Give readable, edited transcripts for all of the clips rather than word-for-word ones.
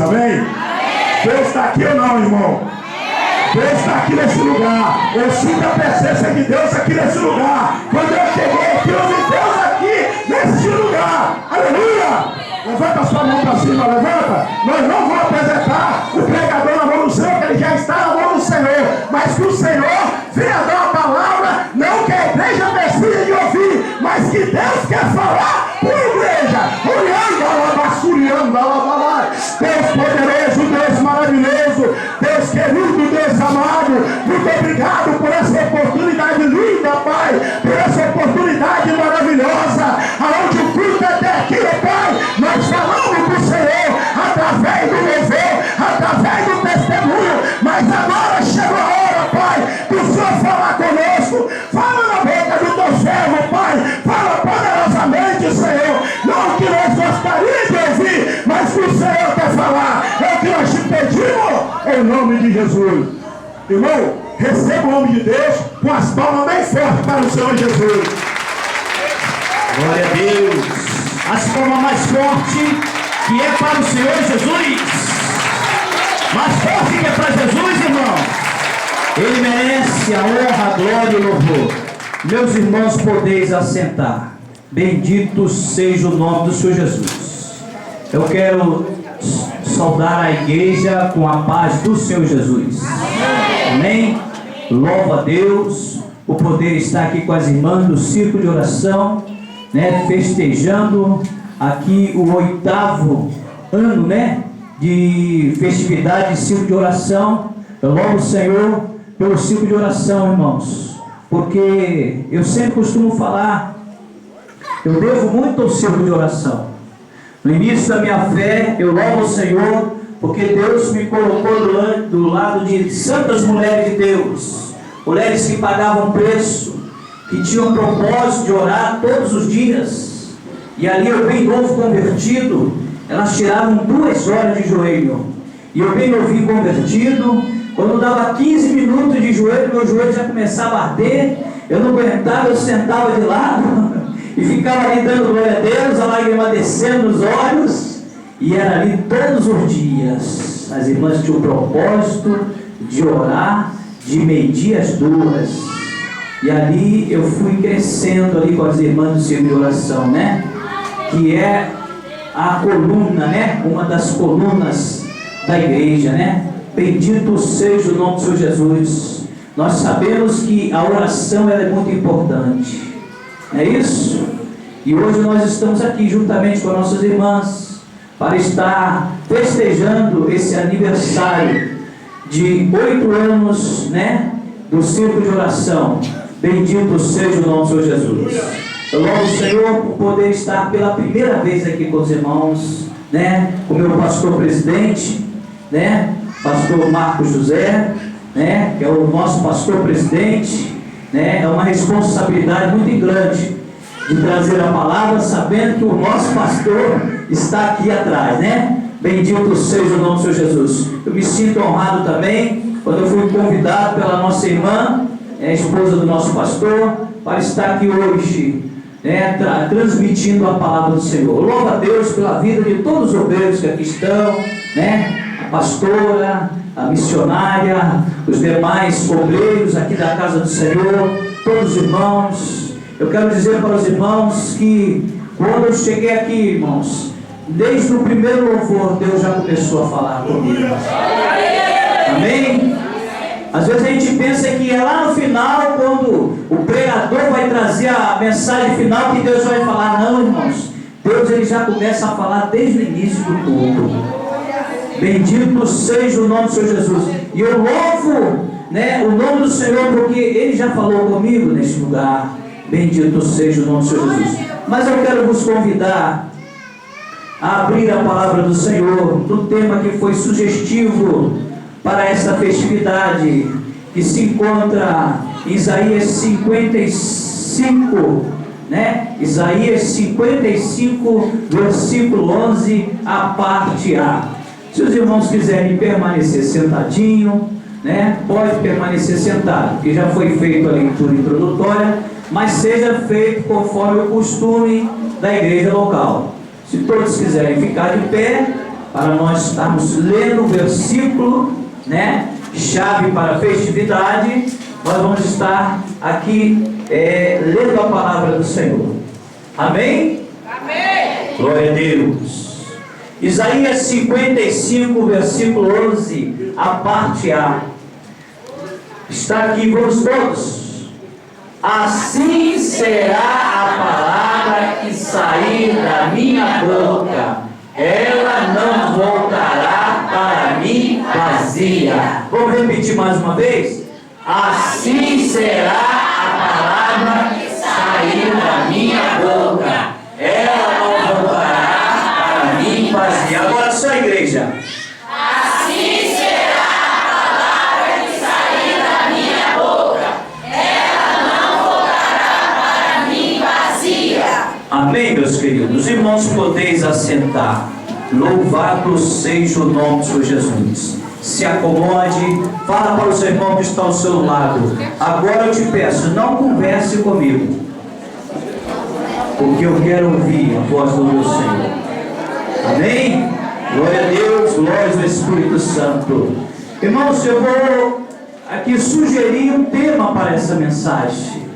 amém? Deus está aqui ou não, irmão? Deus está aqui nesse lugar. Eu sinto a presença de Deus aqui nesse lugar. Quando eu cheguei aqui, eu vi Deus aqui nesse lugar. Aleluia! Levanta a sua mão para cima, levanta. Nós não vamos apresentar o pregador na mão do Senhor, que ele já está na mão do Senhor. Mas que o Senhor venha dar uma palavra, não que a igreja precise de ouvir, mas que Deus quer falar por igreja. Deus poderoso, Deus maravilhoso, Deus querido, Deus amado, muito obrigado por essa oportunidade linda, Pai, por essa oportunidade maravilhosa, aonde o culto até aqui, Pai, nós falamos do Senhor, através do louvor, através do testemunho, mas agora chegou a hora, Pai, do Senhor falar conosco, fala na boca do teu servo, Pai, fala poderosamente, Senhor, não que nós gostaríamos de ouvir, mas que o Senhor quer falar, é o que nós te pedimos, em nome de Jesus. Irmão, receba o nome de Deus com as palmas bem fortes para o Senhor Jesus. Glória a Deus. As palmas mais fortes que é para o Senhor Jesus. Mais forte que é para Jesus, irmão. Ele merece a honra, a glória e o louvor. Meus irmãos, podeis assentar. Bendito seja o nome do Senhor Jesus. Eu quero saudar a igreja com a paz do Senhor Jesus. Amém? Louva a Deus o poder estar aqui com as irmãs do círculo de oração, né, festejando aqui o 8º ano, né, de festividade de círculo de oração. Eu louvo o Senhor pelo círculo de oração, irmãos, porque eu sempre costumo falar, eu devo muito ao círculo de oração. No início da minha fé, eu louvo o Senhor, porque Deus me colocou do lado de santas mulheres de Deus, mulheres que pagavam preço, que tinham propósito de orar todos os dias. E ali eu bem novo convertido, elas tiravam 2 horas de joelho, e eu bem novinho convertido, quando dava 15 minutos de joelho, meu joelho já começava a arder, eu não aguentava, eu sentava de lado e ficava ali dando glória a Deus, a lágrima descendo nos olhos, e era ali todos os dias. As irmãs tinham o propósito de orar, de medir as dores, e ali eu fui crescendo ali com as irmãs do círculo de oração, né, que é a coluna, né, uma das colunas da igreja, né. Bendito seja o nome do Senhor Jesus. Nós sabemos que a oração ela é muito importante, não é isso? E hoje nós estamos aqui juntamente com as nossas irmãs para estar festejando esse aniversário de 8 anos, né, do círculo de oração. Bendito seja o nome do Senhor Jesus. Eu louvo o Senhor por poder estar pela primeira vez aqui com os irmãos, né, com o meu pastor presidente, né, pastor Marcos José, né, que é o nosso pastor presidente, né, é uma responsabilidade muito grande de trazer a palavra, sabendo que o nosso pastor está aqui atrás, né? Bendito seja o nome do Senhor Jesus. Eu me sinto honrado também quando eu fui convidado pela nossa irmã, a esposa do nosso pastor, para estar aqui hoje, né, transmitindo a palavra do Senhor. Louva a Deus pela vida de todos os obreiros que aqui estão, né? A pastora, a missionária, os demais obreiros aqui da casa do Senhor, todos os irmãos. Eu quero dizer para os irmãos que quando eu cheguei aqui, irmãos, desde o primeiro louvor, Deus já começou a falar comigo. Amém? Às vezes a gente pensa que é lá no final, quando o pregador vai trazer a mensagem final, que Deus vai falar. Não, irmãos, Deus ele já começa a falar desde o início do culto. Bendito seja o nome do Senhor Jesus. E eu louvo, né, o nome do Senhor, porque Ele já falou comigo neste lugar. Bendito seja o nome do Senhor Jesus. Mas eu quero vos convidar a abrir a palavra do Senhor no tema que foi sugestivo para esta festividade, que se encontra em Isaías 55, né? Isaías 55, versículo 11, a parte A. Se os irmãos quiserem permanecer sentadinho, né, pode permanecer sentado, porque já foi feita a leitura introdutória, mas seja feito conforme o costume da igreja local. Se todos quiserem ficar de pé, para nós estarmos lendo o versículo, né? Chave para a festividade. Nós vamos estar aqui lendo a palavra do Senhor. Amém? Amém. Glória a Deus. Isaías 55, versículo 11, a parte A. Está aqui, vamos todos. Assim será a palavra que sair da minha boca, ela não voltará para mim vazia. Vamos repetir mais uma vez? Assim será a palavra que sair da minha boca, ela não voltará para mim vazia. Agora só a igreja. Assim será a palavra que sair da minha boca, ela não voltará para mim vazia. Amém, meus queridos. Irmãos, podeis assentar. Louvado seja o nome do Senhor Jesus. Se acomode, fala para o seu irmão que está ao seu lado. Agora eu te peço, não converse comigo, porque eu quero ouvir a voz do meu Senhor. Amém? Glória a Deus, glória ao Espírito Santo. Irmãos, eu vou aqui sugerir um tema para essa mensagem.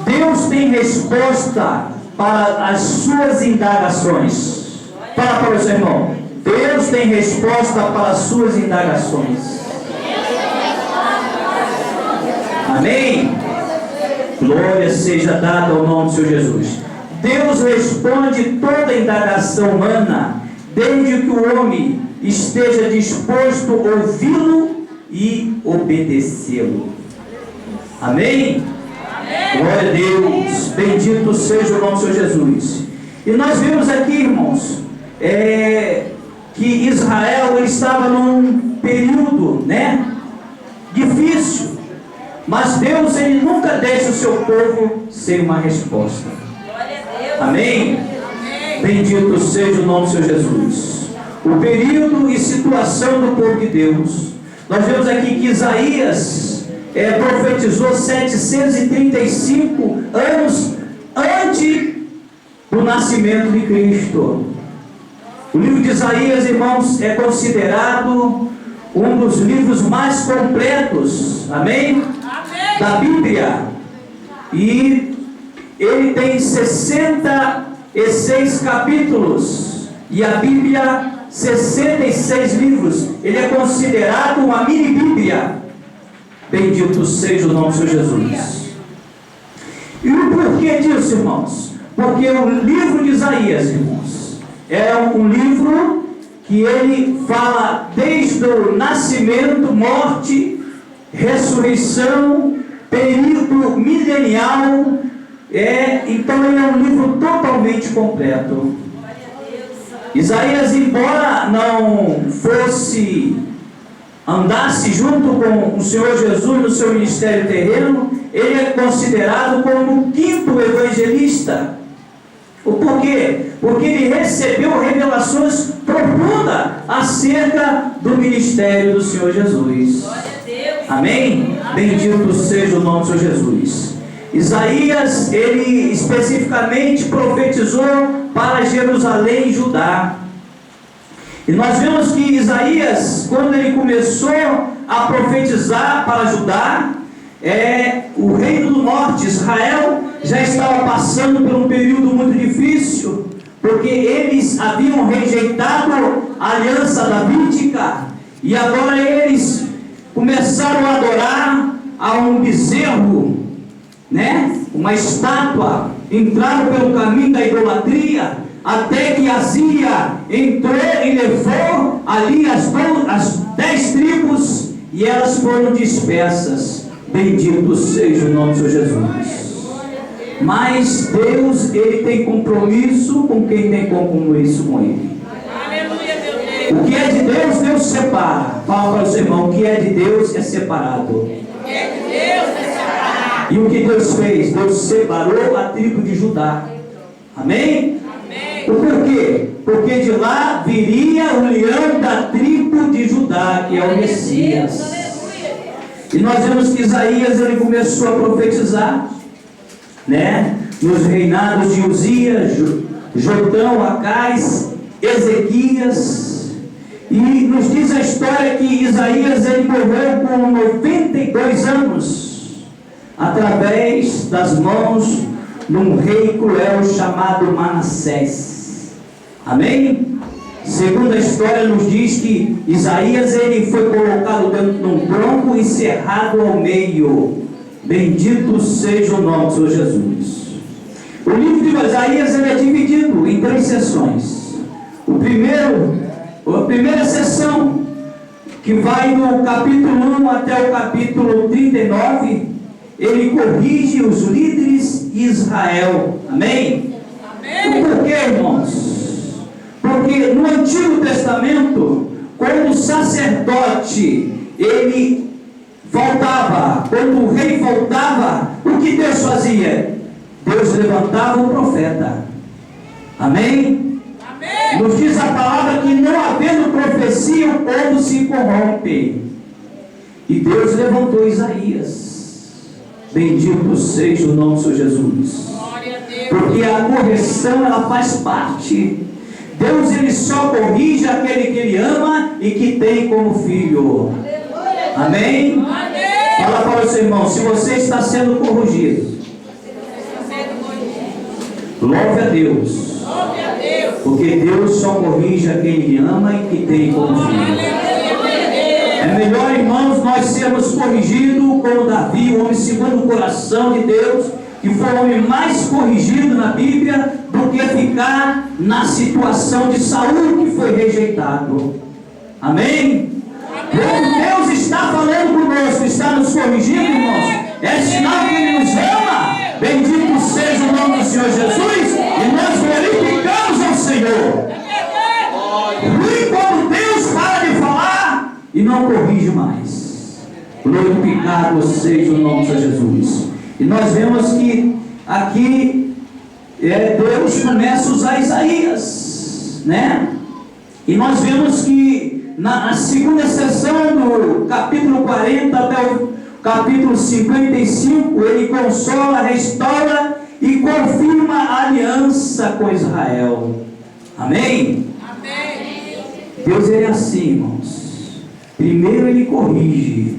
Deus tem resposta para as suas indagações. Fala para o seu irmão. Deus tem resposta para as suas indagações. Amém? Glória seja dada ao nome do Senhor Jesus. Deus responde toda indagação humana, desde que o homem esteja disposto a ouvi-lo e obedecê-lo. Amém? Glória a Deus. Bendito seja o nome do Senhor Jesus. E nós vimos aqui, irmãos, que Israel ele estava num período, difícil, mas Deus ele nunca deixa o seu povo sem uma resposta. Amém? Bendito seja o nome do Senhor Jesus. O período e situação do povo de Deus. Nós vemos aqui que Isaías profetizou 735 anos antes do nascimento de Cristo. O livro de Isaías, irmãos, é considerado um dos livros mais completos, amém? Da Bíblia. E ele tem 66 capítulos. E a Bíblia, 66 livros. Ele é considerado uma mini-Bíblia. Bendito seja o nome do Senhor Jesus. E o porquê disso, irmãos? Porque o livro de Isaías, irmãos, é um livro que ele fala desde o nascimento, morte, ressurreição, período milenial. Então ele é um livro totalmente completo. Isaías, embora não andasse junto com o Senhor Jesus no seu ministério terreno, ele é considerado como o quinto evangelista. O porquê? Porque ele recebeu revelações profundas acerca do ministério do Senhor Jesus. Amém? Bendito seja o nome do Senhor Jesus. Isaías, ele especificamente profetizou para Jerusalém e Judá. E nós vemos que Isaías, quando ele começou a profetizar para Judá, o reino do norte, Israel, já estava passando por um período muito difícil, porque eles haviam rejeitado a aliança davídica, e agora eles começaram a adorar a um bezerro, uma estátua, entraram pelo caminho da idolatria, até que Azia entrou e levou ali as 10 tribos, e elas foram dispersas. Bendito seja o nome do Senhor Jesus. Mas Deus, ele tem compromisso com quem tem compromisso com ele. O que é de Deus, Deus separa. Fala para o seu irmão, o que é de Deus é separado. E o que Deus fez? Deus separou a tribo de Judá. Amém? O porquê? Porque de lá viria o leão da tribo de Judá, que é o Messias. E nós vemos que Isaías ele começou a profetizar, nos reinados de Uzias, Jotão, Acais, Ezequias, E nos diz a história que Isaías ele morreu com 92 anos, através das mãos de um rei cruel chamado Manassés. Amém? Segundo a história nos diz que Isaías ele foi colocado dentro de um tronco e cerrado ao meio. Bendito seja o nome do Senhor Jesus. O livro de Isaías ele é dividido em 3 sessões. A primeira sessão, que vai do capítulo 1 até o capítulo 39, ele corrige os líderes de Israel. Amém? Amém. Por quê, irmãos? Porque no Antigo Testamento, quando o sacerdote ele voltava, quando o rei voltava, o que Deus fazia? Deus levantava o profeta. Amém? Amém. Nos diz a palavra que não havendo profecia, o povo se corrompe. E Deus levantou Isaías. Bendito seja o nome do Senhor Jesus. Porque a correção ela faz parte. Deus ele só corrige aquele que ele ama e que tem como filho. Amém? Amém. Fala para o seu irmão, se você está sendo corrigido, louve a Deus. Porque Deus só corrige a quem ele ama e que tem como filho. É melhor, irmãos, nós sermos corrigidos como Davi, o homem segundo o coração de Deus, que foi o homem mais corrigido na Bíblia, do que ficar na situação de Saul, que foi rejeitado. Amém? Quando Deus está falando conosco, está nos corrigindo, irmãos, é sinal que Ele nos ama. Bendito seja o nome do Senhor Jesus, e nós glorificamos ao Senhor. E quando Deus para de falar e não corrige mais, glorificado seja o nome do Senhor Jesus. E nós vemos que aqui Deus começa a usar Isaías, né? E nós vemos que na segunda sessão do capítulo 40 até o capítulo 55, ele consola, restaura e confirma a aliança com Israel. Amém? Amém. Deus é assim, irmãos. Primeiro ele corrige,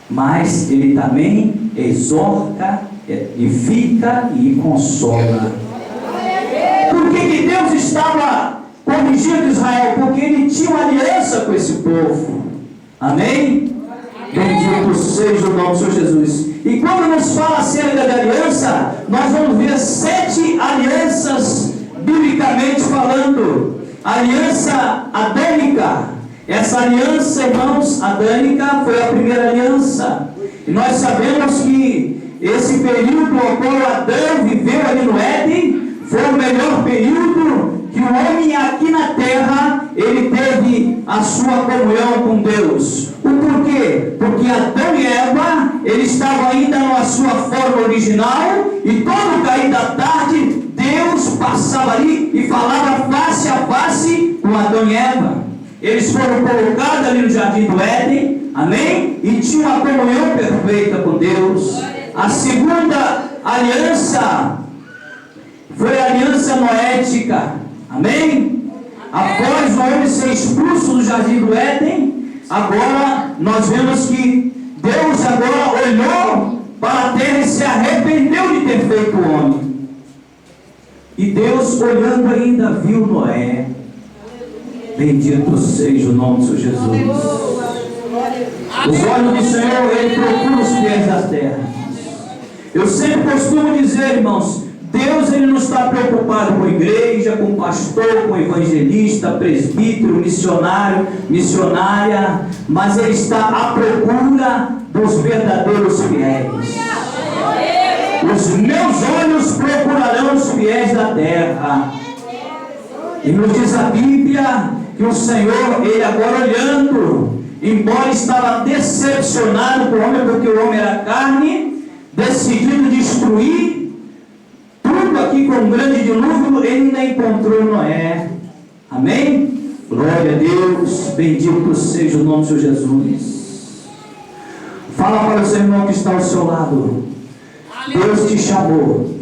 mas ele também exorta, edifica e consola. Por que Deus estava corrigindo Israel? Porque ele tinha uma aliança com esse povo. Amém? Bendito seja o nome do Senhor Jesus. E quando nos fala acerca de aliança, nós vamos ver 7 alianças biblicamente falando. Aliança adâmica. Essa aliança, irmãos, adâmica foi a primeira aliança. E nós sabemos que esse período no qual Adão viveu ali no Éden foi o melhor período que o homem aqui na terra ele teve a sua comunhão com Deus. O porquê? Porque Adão e Eva eles estavam ainda na sua forma original, e todo cair da tarde Deus passava ali e falava face a face com Adão e Eva. Eles foram colocados ali no jardim do Éden, amém? E tinham uma comunhão perfeita com Deus. A segunda aliança foi a aliança noética, amém? Após o homem ser expulso do jardim do Éden, agora nós vemos que Deus agora olhou para a terra e se arrependeu de ter feito o homem. E Deus, olhando ainda, viu Noé. Bendito seja o nome do Senhor Jesus. Os olhos do Senhor, Ele procura os pés da terra. Eu sempre costumo dizer, irmãos, Deus ele não está preocupado com igreja, com pastor, com evangelista, presbítero, missionário, missionária, mas Ele está à procura dos verdadeiros fiéis. Os meus olhos procurarão os fiéis da terra. E nos diz a Bíblia que o Senhor, Ele agora olhando, embora estava decepcionado com o homem, porque o homem era carne, decidido destruir tudo aqui com um grande dilúvio, ele ainda encontrou Noé. Amém? Glória a Deus, bendito seja o nome do Senhor Jesus. Fala para o seu irmão que está ao seu lado. Deus te chamou.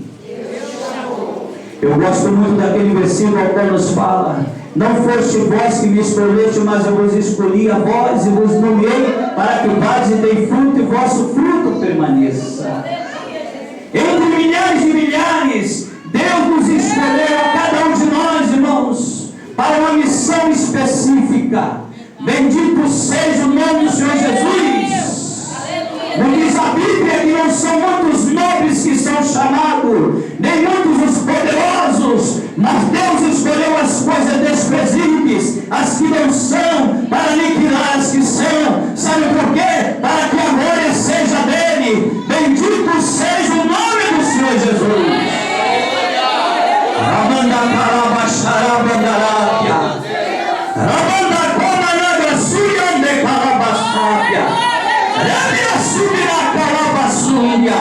Eu gosto muito daquele versículo ao qual nos fala Não foste vós que me escolheste, mas eu vos escolhi a vós e vos nomeei para que vades e deis fruto e vosso fruto permaneça. Entre milhares de milhares, Deus nos escolheu a cada um de nós, irmãos, para uma missão específica. Bendito seja o nome do Senhor Jesus. Não diz a Bíblia que não são muitos nobres que são chamados, nem muitos os poderosos, mas Deus escolheu as coisas desprezíveis, as que não são, para aniquilar as que são. Sabe por quê? Para que a glória seja dele. Bendito seja o nome do Senhor Jesus. Ramanda Karabaxarabandarápia, Ramanda Komanagaçuia de Karabaxápia, Rabia Subira Karabaçúria.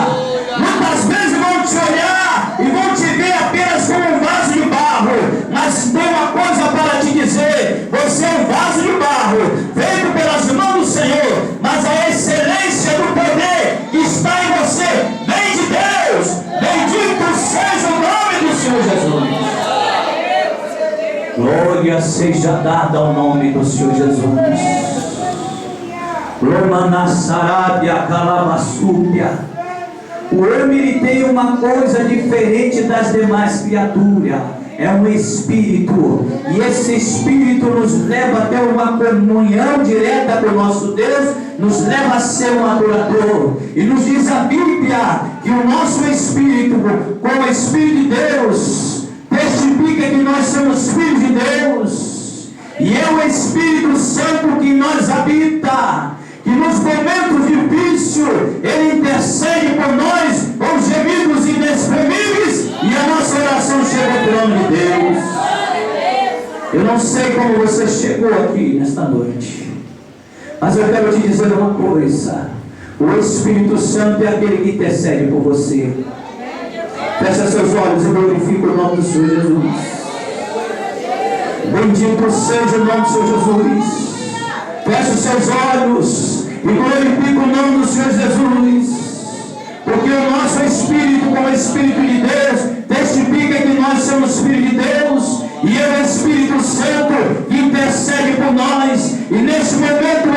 Muitas vezes vão te olhar e vão te ver apenas como um vaso de barro, mas tem uma coisa para te dizer: você é um vaso de barro, feito pelas mãos do Senhor, mas a excelência do poder que está em você vem de Deus. Bendito seja o nome do Senhor Jesus. Glória seja dada ao nome do Senhor Jesus. Lomanassarabia Calabaçúbia. O homem ele tem uma coisa diferente das demais criaturas. É um espírito. E esse espírito nos leva até uma comunhão direta com o nosso Deus. Nos leva a ser um adorador. E nos diz a Bíblia que o nosso espírito, com o Espírito de Deus, testifica que nós somos filhos de Deus. E é o Espírito Santo que nos habita, que nos momentos difíceis ele intercede por nós com gemidos inexprimíveis, e a nossa oração chega ao trono de Deus. Eu não sei como você chegou aqui nesta noite, mas eu quero te dizer uma coisa: o Espírito Santo é aquele que intercede por você. Fecha seus olhos e glorifica o nome do Senhor Jesus. Bendito seja o nome do Senhor Jesus. Feche os seus olhos e glorifica o nome do Senhor Jesus. Porque o nosso Espírito, como o Espírito de Deus, testifica que nós somos filhos de Deus. E é o Espírito Santo que intercede por nós. E neste momento